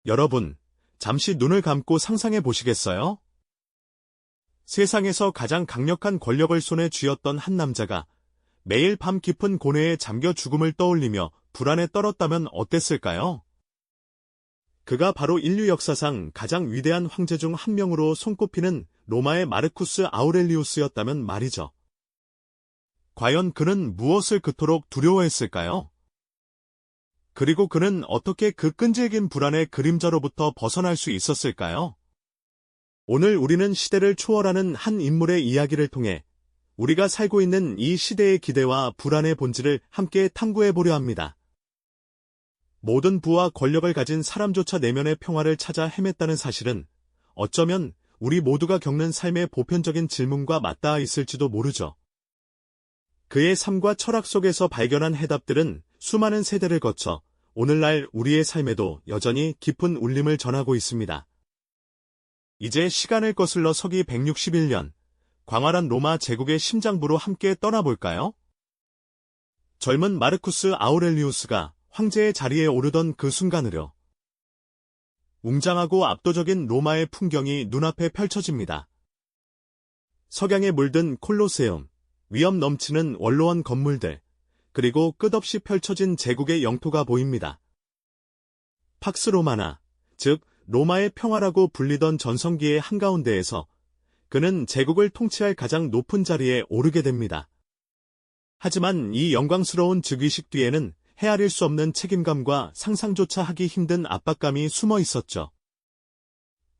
여러분, 잠시 눈을 감고 상상해 보시겠어요? 세상에서 가장 강력한 권력을 손에 쥐었던 한 남자가 매일 밤 깊은 고뇌에 잠겨 죽음을 떠올리며 불안에 떨었다면 어땠을까요? 그가 바로 인류 역사상 가장 위대한 황제 중 한 명으로 손꼽히는 로마의 마르쿠스 아우렐리우스였다면 말이죠. 과연 그는 무엇을 그토록 두려워했을까요? 그리고 그는 어떻게 그 끈질긴 불안의 그림자로부터 벗어날 수 있었을까요? 오늘 우리는 시대를 초월하는 한 인물의 이야기를 통해 우리가 살고 있는 이 시대의 기대와 불안의 본질을 함께 탐구해보려 합니다. 모든 부와 권력을 가진 사람조차 내면의 평화를 찾아 헤맸다는 사실은 어쩌면 우리 모두가 겪는 삶의 보편적인 질문과 맞닿아 있을지도 모르죠. 그의 삶과 철학 속에서 발견한 해답들은 수많은 세대를 거쳐 오늘날 우리의 삶에도 여전히 깊은 울림을 전하고 있습니다. 이제 시간을 거슬러 서기 161년, 광활한 로마 제국의 심장부로 함께 떠나볼까요? 젊은 마르쿠스 아우렐리우스가 황제의 자리에 오르던 그 순간으로 웅장하고 압도적인 로마의 풍경이 눈앞에 펼쳐집니다. 석양에 물든 콜로세움, 위험 넘치는 원로원 건물들, 그리고 끝없이 펼쳐진 제국의 영토가 보입니다. 팍스 로마나, 즉 로마의 평화라고 불리던 전성기의 한가운데에서 그는 제국을 통치할 가장 높은 자리에 오르게 됩니다. 하지만 이 영광스러운 즉위식 뒤에는 헤아릴 수 없는 책임감과 상상조차 하기 힘든 압박감이 숨어 있었죠.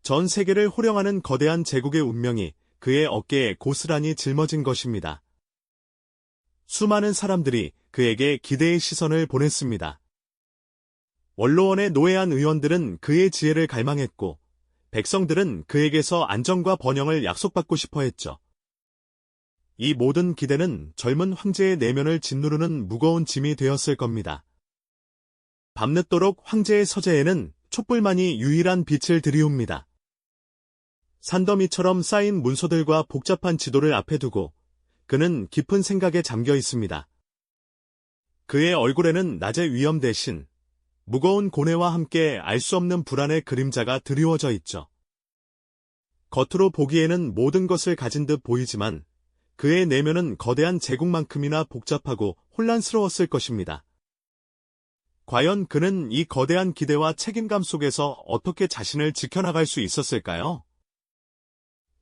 전 세계를 호령하는 거대한 제국의 운명이 그의 어깨에 고스란히 짊어진 것입니다. 수많은 사람들이 그에게 기대의 시선을 보냈습니다. 원로원에 노예한 의원들은 그의 지혜를 갈망했고, 백성들은 그에게서 안정과 번영을 약속받고 싶어 했죠. 이 모든 기대는 젊은 황제의 내면을 짓누르는 무거운 짐이 되었을 겁니다. 밤늦도록 황제의 서재에는 촛불만이 유일한 빛을 들이웁니다. 산더미처럼 쌓인 문서들과 복잡한 지도를 앞에 두고 그는 깊은 생각에 잠겨 있습니다. 그의 얼굴에는 낮의 위험 대신 무거운 고뇌와 함께 알 수 없는 불안의 그림자가 드리워져 있죠. 겉으로 보기에는 모든 것을 가진 듯 보이지만 그의 내면은 거대한 제국만큼이나 복잡하고 혼란스러웠을 것입니다. 과연 그는 이 거대한 기대와 책임감 속에서 어떻게 자신을 지켜나갈 수 있었을까요?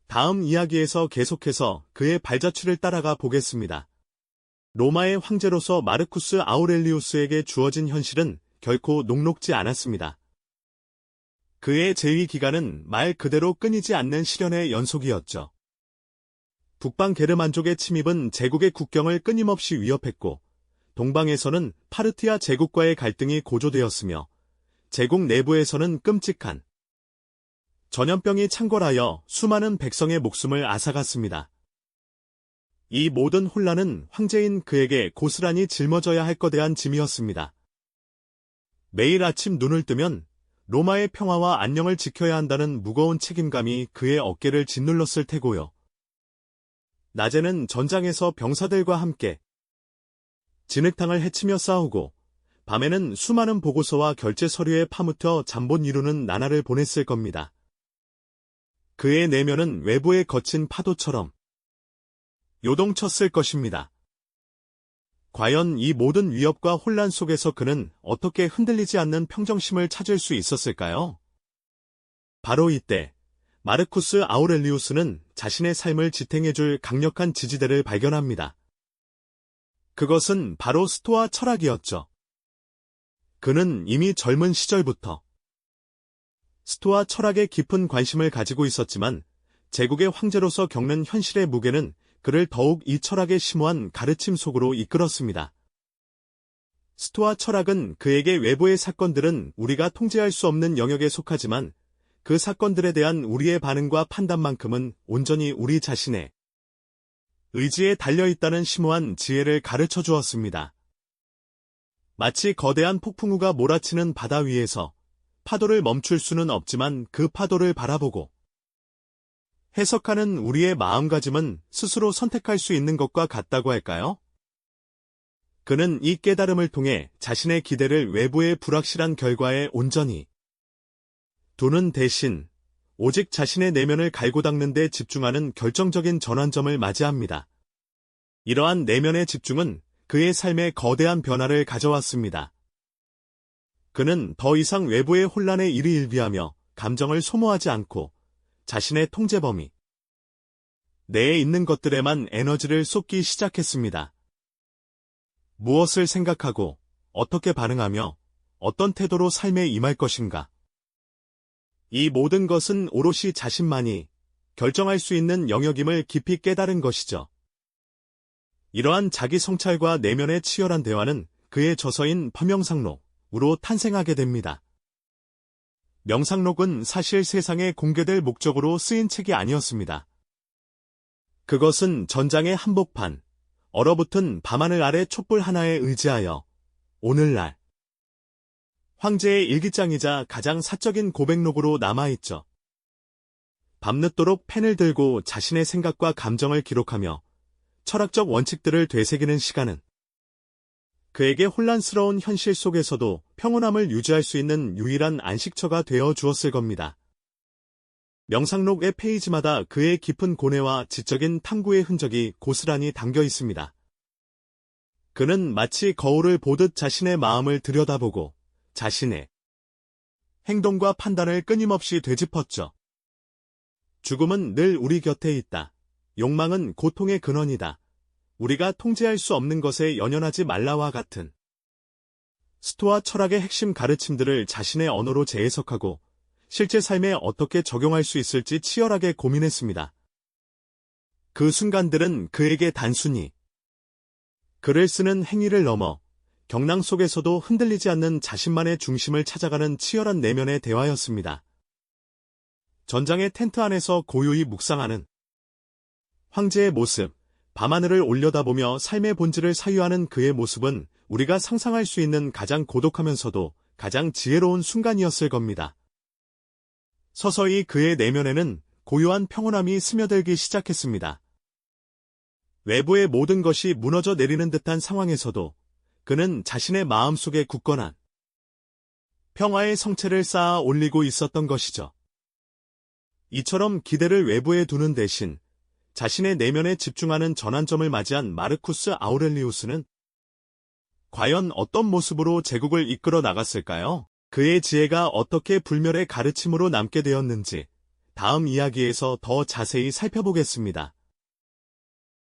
다음 이야기에서 계속해서 그의 발자취를 따라가 보겠습니다. 로마의 황제로서 마르쿠스 아우렐리우스에게 주어진 현실은 결코 녹록지 않았습니다. 그의 재위 기간은 말 그대로 끊이지 않는 시련의 연속이었죠. 북방 게르만족의 침입은 제국의 국경을 끊임없이 위협했고, 동방에서는 파르티아 제국과의 갈등이 고조되었으며, 제국 내부에서는 끔찍한 전염병이 창궐하여 수많은 백성의 목숨을 앗아갔습니다. 이 모든 혼란은 황제인 그에게 고스란히 짊어져야 할 거대한 짐이었습니다. 매일 아침 눈을 뜨면 로마의 평화와 안녕을 지켜야 한다는 무거운 책임감이 그의 어깨를 짓눌렀을 테고요. 낮에는 전장에서 병사들과 함께 진흙탕을 헤치며 싸우고, 밤에는 수많은 보고서와 결제 서류에 파묻혀 잠못 이루는 나날을 보냈을 겁니다. 그의 내면은 외부의 거친 파도처럼 요동쳤을 것입니다. 과연 이 모든 위협과 혼란 속에서 그는 어떻게 흔들리지 않는 평정심을 찾을 수 있었을까요? 바로 이때 마르쿠스 아우렐리우스는 자신의 삶을 지탱해줄 강력한 지지대를 발견합니다. 그것은 바로 스토아 철학이었죠. 그는 이미 젊은 시절부터 스토아 철학에 깊은 관심을 가지고 있었지만 제국의 황제로서 겪는 현실의 무게는 그를 더욱 이 철학의 심오한 가르침 속으로 이끌었습니다. 스토아 철학은 그에게 외부의 사건들은 우리가 통제할 수 없는 영역에 속하지만 그 사건들에 대한 우리의 반응과 판단만큼은 온전히 우리 자신의 의지에 달려있다는 심오한 지혜를 가르쳐 주었습니다. 마치 거대한 폭풍우가 몰아치는 바다 위에서 파도를 멈출 수는 없지만 그 파도를 바라보고 해석하는 우리의 마음가짐은 스스로 선택할 수 있는 것과 같다고 할까요? 그는 이 깨달음을 통해 자신의 기대를 외부의 불확실한 결과에 온전히 두는 대신 오직 자신의 내면을 갈고 닦는 데 집중하는 결정적인 전환점을 맞이합니다. 이러한 내면의 집중은 그의 삶에 거대한 변화를 가져왔습니다. 그는 더 이상 외부의 혼란에 일희일비하며 감정을 소모하지 않고 자신의 통제 범위 내에 있는 것들에만 에너지를 쏟기 시작했습니다. 무엇을 생각하고 어떻게 반응하며 어떤 태도로 삶에 임할 것인가. 이 모든 것은 오롯이 자신만이 결정할 수 있는 영역임을 깊이 깨달은 것이죠. 이러한 자기 성찰과 내면의 치열한 대화는 그의 저서인 파명상록으로 탄생하게 됩니다. 명상록은 사실 세상에 공개될 목적으로 쓰인 책이 아니었습니다. 그것은 전장의 한복판, 얼어붙은 밤하늘 아래 촛불 하나에 의지하여 오늘날 황제의 일기장이자 가장 사적인 고백록으로 남아있죠. 밤늦도록 펜을 들고 자신의 생각과 감정을 기록하며 철학적 원칙들을 되새기는 시간은 그에게 혼란스러운 현실 속에서도 평온함을 유지할 수 있는 유일한 안식처가 되어 주었을 겁니다. 명상록의 페이지마다 그의 깊은 고뇌와 지적인 탐구의 흔적이 고스란히 담겨 있습니다. 그는 마치 거울을 보듯 자신의 마음을 들여다보고 자신의 행동과 판단을 끊임없이 되짚었죠. 죽음은 늘 우리 곁에 있다. 욕망은 고통의 근원이다. 우리가 통제할 수 없는 것에 연연하지 말라와 같은 스토아 철학의 핵심 가르침들을 자신의 언어로 재해석하고 실제 삶에 어떻게 적용할 수 있을지 치열하게 고민했습니다. 그 순간들은 그에게 단순히 글을 쓰는 행위를 넘어 경랑 속에서도 흔들리지 않는 자신만의 중심을 찾아가는 치열한 내면의 대화였습니다. 전장의 텐트 안에서 고요히 묵상하는 황제의 모습, 밤하늘을 올려다보며 삶의 본질을 사유하는 그의 모습은 우리가 상상할 수 있는 가장 고독하면서도 가장 지혜로운 순간이었을 겁니다. 서서히 그의 내면에는 고요한 평온함이 스며들기 시작했습니다. 외부의 모든 것이 무너져 내리는 듯한 상황에서도 그는 자신의 마음속에 굳건한 평화의 성체를 쌓아 올리고 있었던 것이죠. 이처럼 기대를 외부에 두는 대신 자신의 내면에 집중하는 전환점을 맞이한 마르쿠스 아우렐리우스는 과연 어떤 모습으로 제국을 이끌어 나갔을까요? 그의 지혜가 어떻게 불멸의 가르침으로 남게 되었는지 다음 이야기에서 더 자세히 살펴보겠습니다.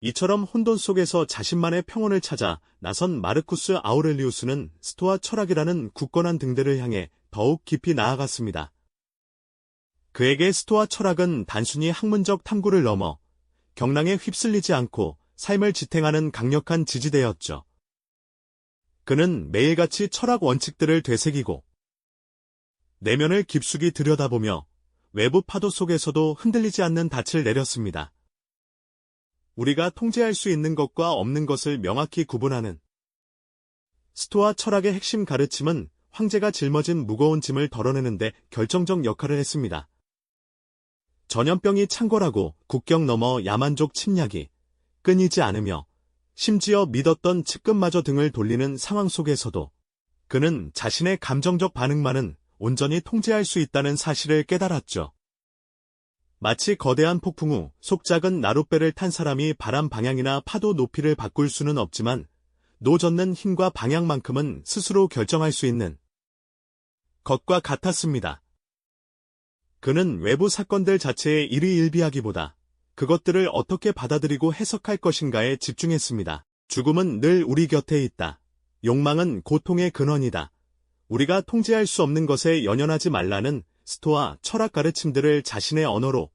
이처럼 혼돈 속에서 자신만의 평온을 찾아 나선 마르쿠스 아우렐리우스는 스토아 철학이라는 굳건한 등대를 향해 더욱 깊이 나아갔습니다. 그에게 스토아 철학은 단순히 학문적 탐구를 넘어 경랑에 휩쓸리지 않고 삶을 지탱하는 강력한 지지대였죠. 그는 매일같이 철학 원칙들을 되새기고 내면을 깊숙이 들여다보며 외부 파도 속에서도 흔들리지 않는 닻을 내렸습니다. 우리가 통제할 수 있는 것과 없는 것을 명확히 구분하는 스토아 철학의 핵심 가르침은 황제가 짊어진 무거운 짐을 덜어내는데 결정적 역할을 했습니다. 전염병이 창궐하고 국경 너머 야만족 침략이 끊이지 않으며 심지어 믿었던 측근마저 등을 돌리는 상황 속에서도 그는 자신의 감정적 반응만은 온전히 통제할 수 있다는 사실을 깨달았죠. 마치 거대한 폭풍 후 속 작은 나룻배를 탄 사람이 바람 방향이나 파도 높이를 바꿀 수는 없지만 노젓는 힘과 방향만큼은 스스로 결정할 수 있는 것과 같았습니다. 그는 외부 사건들 자체에 일희일비하기보다 그것들을 어떻게 받아들이고 해석할 것인가에 집중했습니다. 죽음은 늘 우리 곁에 있다. 욕망은 고통의 근원이다. 우리가 통제할 수 없는 것에 연연하지 말라는 스토아 철학 가르침들을 자신의 언어로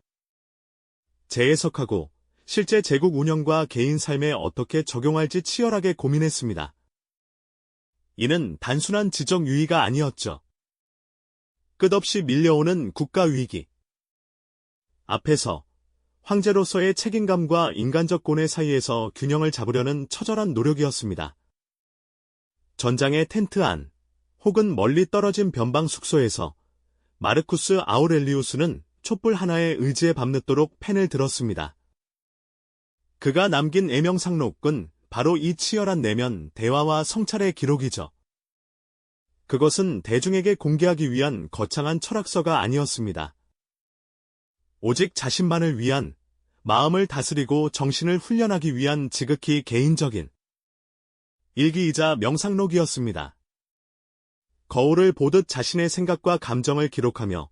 재해석하고 실제 제국 운영과 개인 삶에 어떻게 적용할지 치열하게 고민했습니다. 이는 단순한 지적 유의가 아니었죠. 끝없이 밀려오는 국가 위기 앞에서 황제로서의 책임감과 인간적 고뇌 사이에서 균형을 잡으려는 처절한 노력이었습니다. 전장의 텐트 안, 혹은 멀리 떨어진 변방 숙소에서 마르쿠스 아우렐리우스는 촛불 하나에 의지해 밤늦도록 펜을 들었습니다. 그가 남긴 애명상록은 바로 이 치열한 내면, 대화와 성찰의 기록이죠. 그것은 대중에게 공개하기 위한 거창한 철학서가 아니었습니다. 오직 자신만을 위한, 마음을 다스리고 정신을 훈련하기 위한 지극히 개인적인 일기이자 명상록이었습니다. 거울을 보듯 자신의 생각과 감정을 기록하며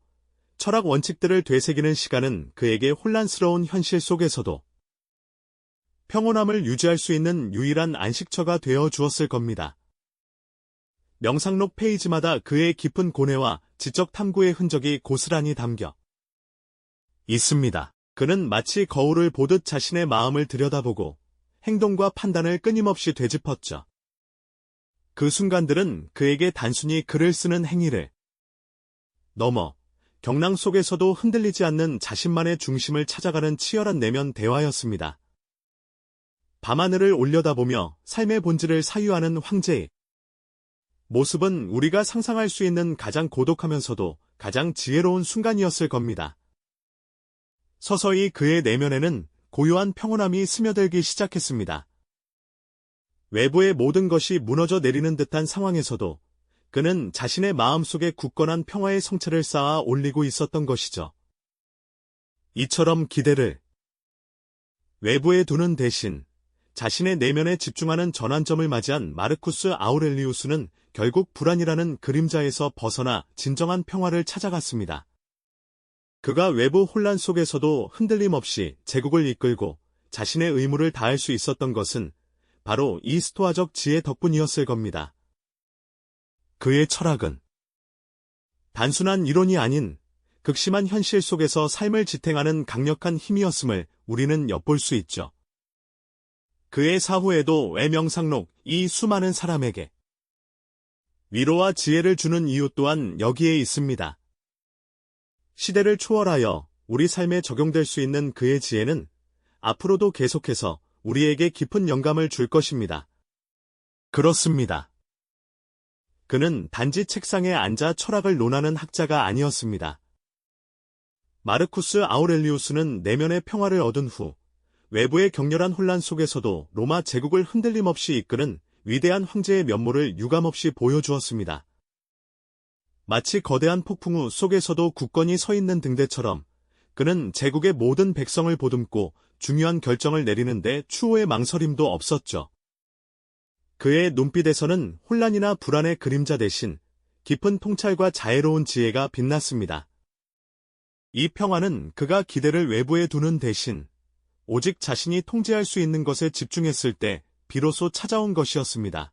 철학 원칙들을 되새기는 시간은 그에게 혼란스러운 현실 속에서도 평온함을 유지할 수 있는 유일한 안식처가 되어 주었을 겁니다. 명상록 페이지마다 그의 깊은 고뇌와 지적 탐구의 흔적이 고스란히 담겨 있습니다. 그는 마치 거울을 보듯 자신의 마음을 들여다보고 행동과 판단을 끊임없이 되짚었죠. 그 순간들은 그에게 단순히 글을 쓰는 행위를 넘어 경랑 속에서도 흔들리지 않는 자신만의 중심을 찾아가는 치열한 내면 대화였습니다. 밤하늘을 올려다보며 삶의 본질을 사유하는 황제의 모습은 우리가 상상할 수 있는 가장 고독하면서도 가장 지혜로운 순간이었을 겁니다. 서서히 그의 내면에는 고요한 평온함이 스며들기 시작했습니다. 외부의 모든 것이 무너져 내리는 듯한 상황에서도 그는 자신의 마음속에 굳건한 평화의 성체를 쌓아 올리고 있었던 것이죠. 이처럼 기대를 외부에 두는 대신 자신의 내면에 집중하는 전환점을 맞이한 마르쿠스 아우렐리우스는 결국 불안이라는 그림자에서 벗어나 진정한 평화를 찾아갔습니다. 그가 외부 혼란 속에서도 흔들림 없이 제국을 이끌고 자신의 의무를 다할 수 있었던 것은 바로 이 스토아적 지혜 덕분이었을 겁니다. 그의 철학은 단순한 이론이 아닌 극심한 현실 속에서 삶을 지탱하는 강력한 힘이었음을 우리는 엿볼 수 있죠. 그의 사후에도 외명상록, 이 수많은 사람에게 위로와 지혜를 주는 이유 또한 여기에 있습니다. 시대를 초월하여 우리 삶에 적용될 수 있는 그의 지혜는 앞으로도 계속해서 우리에게 깊은 영감을 줄 것입니다. 그렇습니다. 그는 단지 책상에 앉아 철학을 논하는 학자가 아니었습니다. 마르쿠스 아우렐리우스는 내면의 평화를 얻은 후 외부의 격렬한 혼란 속에서도 로마 제국을 흔들림 없이 이끄는 위대한 황제의 면모를 유감없이 보여주었습니다. 마치 거대한 폭풍우 속에서도 굳건히 서 있는 등대처럼 그는 제국의 모든 백성을 보듬고 중요한 결정을 내리는데 추호의 망설임도 없었죠. 그의 눈빛에서는 혼란이나 불안의 그림자 대신 깊은 통찰과 자애로운 지혜가 빛났습니다. 이 평화는 그가 기대를 외부에 두는 대신 오직 자신이 통제할 수 있는 것에 집중했을 때 비로소 찾아온 것이었습니다.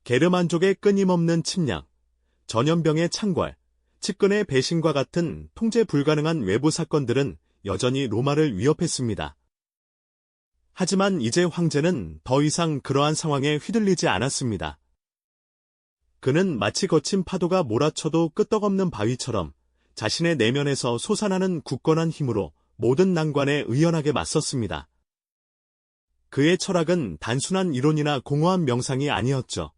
게르만족의 끊임없는 침략, 전염병의 창궐, 측근의 배신과 같은 통제 불가능한 외부 사건들은 여전히 로마를 위협했습니다. 하지만 이제 황제는 더 이상 그러한 상황에 휘둘리지 않았습니다. 그는 마치 거친 파도가 몰아쳐도 끄떡없는 바위처럼 자신의 내면에서 솟아나는 굳건한 힘으로 모든 난관에 의연하게 맞섰습니다. 그의 철학은 단순한 이론이나 공허한 명상이 아니었죠.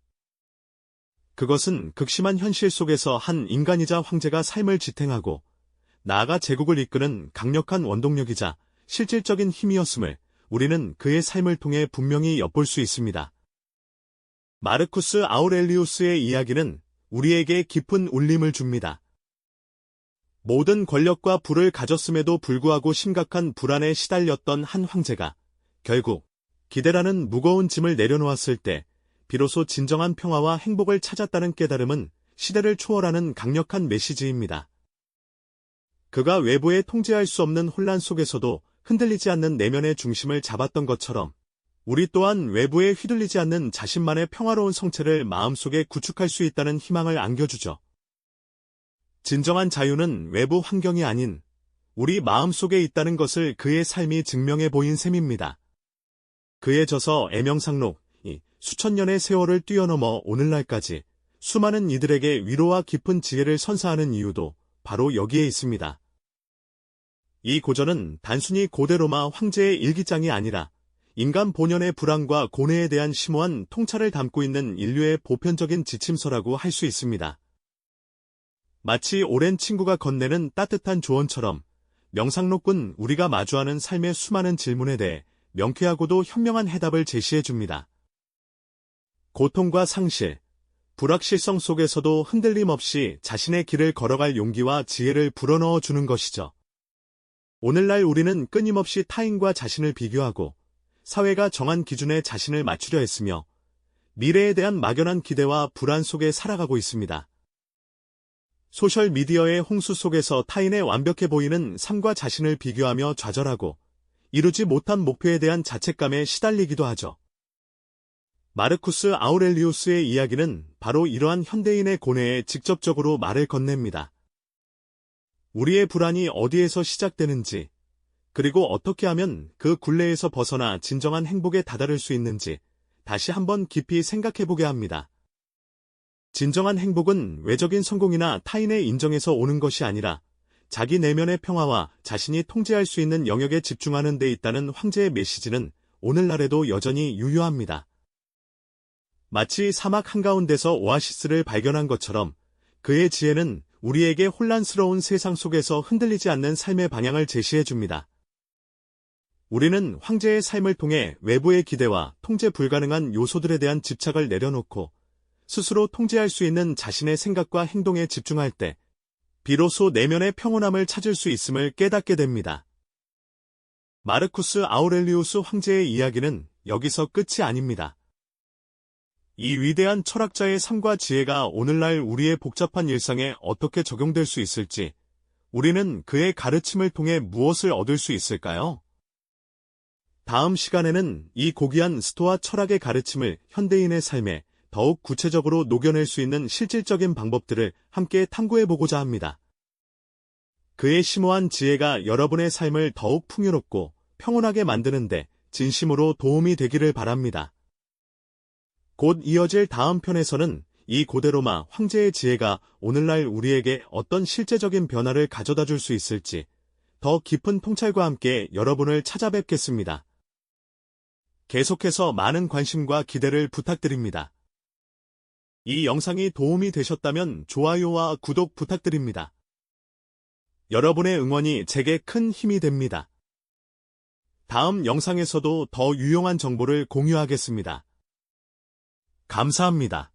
그것은 극심한 현실 속에서 한 인간이자 황제가 삶을 지탱하고 나아가 제국을 이끄는 강력한 원동력이자 실질적인 힘이었음을 우리는 그의 삶을 통해 분명히 엿볼 수 있습니다. 마르쿠스 아우렐리우스의 이야기는 우리에게 깊은 울림을 줍니다. 모든 권력과 부를 가졌음에도 불구하고 심각한 불안에 시달렸던 한 황제가 결국 기대라는 무거운 짐을 내려놓았을 때 비로소 진정한 평화와 행복을 찾았다는 깨달음은 시대를 초월하는 강력한 메시지입니다. 그가 외부에 통제할 수 없는 혼란 속에서도 흔들리지 않는 내면의 중심을 잡았던 것처럼 우리 또한 외부에 휘둘리지 않는 자신만의 평화로운 성체를 마음속에 구축할 수 있다는 희망을 안겨주죠. 진정한 자유는 외부 환경이 아닌 우리 마음속에 있다는 것을 그의 삶이 증명해 보인 셈입니다. 그의 저서 애명상록이 수천 년의 세월을 뛰어넘어 오늘날까지 수많은 이들에게 위로와 깊은 지혜를 선사하는 이유도 바로 여기에 있습니다. 이 고전은 단순히 고대 로마 황제의 일기장이 아니라 인간 본연의 불안과 고뇌에 대한 심오한 통찰을 담고 있는 인류의 보편적인 지침서라고 할 수 있습니다. 마치 오랜 친구가 건네는 따뜻한 조언처럼 명상록은 우리가 마주하는 삶의 수많은 질문에 대해 명쾌하고도 현명한 해답을 제시해 줍니다. 고통과 상실, 불확실성 속에서도 흔들림 없이 자신의 길을 걸어갈 용기와 지혜를 불어넣어 주는 것이죠. 오늘날 우리는 끊임없이 타인과 자신을 비교하고 사회가 정한 기준에 자신을 맞추려 했으며 미래에 대한 막연한 기대와 불안 속에 살아가고 있습니다. 소셜미디어의 홍수 속에서 타인의 완벽해 보이는 삶과 자신을 비교하며 좌절하고 이루지 못한 목표에 대한 자책감에 시달리기도 하죠. 마르쿠스 아우렐리우스의 이야기는 바로 이러한 현대인의 고뇌에 직접적으로 말을 건넵니다. 우리의 불안이 어디에서 시작되는지, 그리고 어떻게 하면 그 굴레에서 벗어나 진정한 행복에 다다를 수 있는지 다시 한번 깊이 생각해보게 합니다. 진정한 행복은 외적인 성공이나 타인의 인정에서 오는 것이 아니라 자기 내면의 평화와 자신이 통제할 수 있는 영역에 집중하는 데 있다는 황제의 메시지는 오늘날에도 여전히 유효합니다. 마치 사막 한가운데서 오아시스를 발견한 것처럼 그의 지혜는 우리에게 혼란스러운 세상 속에서 흔들리지 않는 삶의 방향을 제시해 줍니다. 우리는 황제의 삶을 통해 외부의 기대와 통제 불가능한 요소들에 대한 집착을 내려놓고 스스로 통제할 수 있는 자신의 생각과 행동에 집중할 때 비로소 내면의 평온함을 찾을 수 있음을 깨닫게 됩니다. 마르쿠스 아우렐리우스 황제의 이야기는 여기서 끝이 아닙니다. 이 위대한 철학자의 삶과 지혜가 오늘날 우리의 복잡한 일상에 어떻게 적용될 수 있을지, 우리는 그의 가르침을 통해 무엇을 얻을 수 있을까요? 다음 시간에는 이 고귀한 스토아 철학의 가르침을 현대인의 삶에 더욱 구체적으로 녹여낼 수 있는 실질적인 방법들을 함께 탐구해보고자 합니다. 그의 심오한 지혜가 여러분의 삶을 더욱 풍요롭고 평온하게 만드는데 진심으로 도움이 되기를 바랍니다. 곧 이어질 다음 편에서는 이 고대로마 황제의 지혜가 오늘날 우리에게 어떤 실제적인 변화를 가져다 줄 수 있을지 더 깊은 통찰과 함께 여러분을 찾아뵙겠습니다. 계속해서 많은 관심과 기대를 부탁드립니다. 이 영상이 도움이 되셨다면 좋아요와 구독 부탁드립니다. 여러분의 응원이 제게 큰 힘이 됩니다. 다음 영상에서도 더 유용한 정보를 공유하겠습니다. 감사합니다.